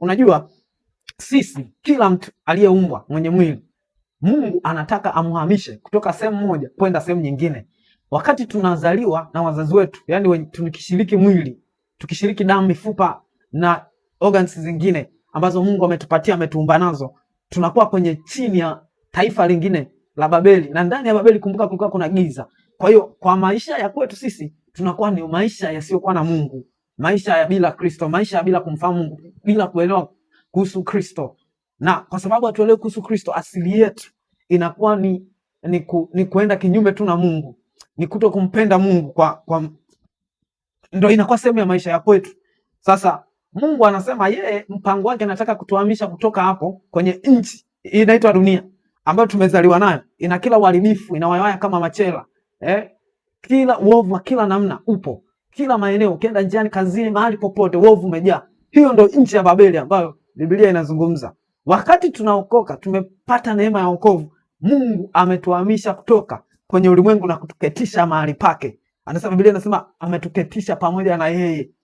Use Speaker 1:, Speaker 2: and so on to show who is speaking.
Speaker 1: Unajua sisi, kila mtu aliyeumbwa mwenye mwili, Mungu anataka amhamishe kutoka sehemu moja kwenda sehemu nyingine. Wakati tunazaliwa na wazazi wetu, yani tukishiriki mwili, tukishiriki damu, mifupa na organs zingine ambazo Mungu ametupatia, ametuumba nazo, tunakuwa kwenye chini ya taifa lingine la Babeli, na ndani ya Babeli, kumbuka, kulikuwa kuna giza. Kwa hiyo kwa maisha ya kwetu sisi tunakuwa ni maisha yasiyokuwa na Mungu, maisha ya bila Kristo, maisha ya bila kumfahamu Mungu, bila kuelewa kuhusu Kristo. Na kwa sababu hatuelewi kuhusu Kristo, asili yetu inakuwa ni kuenda kinyume tu na Mungu, ni kuto kumpenda Mungu, ndio inakuwa sehemu ya maisha ya kwetu. Sasa Mungu anasema yeye mpango wake anataka kutuhamisha kutoka hapo kwenye nchi inaitwa dunia ambayo tumezaliwa nayo, ina kila uharibifu, inawayawaya kama machela, kila uovu wa kila namna upo kila maeneo, ukienda njiani, kazini, mahali popote uovu umejaa. Hiyo ndio nchi ya Babeli ambayo Biblia inazungumza. Wakati tunaokoka, tumepata neema ya wokovu, Mungu ametuhamisha kutoka kwenye ulimwengu na kutuketisha mahali pake. Anasema, Biblia inasema ametuketisha pamoja na yeye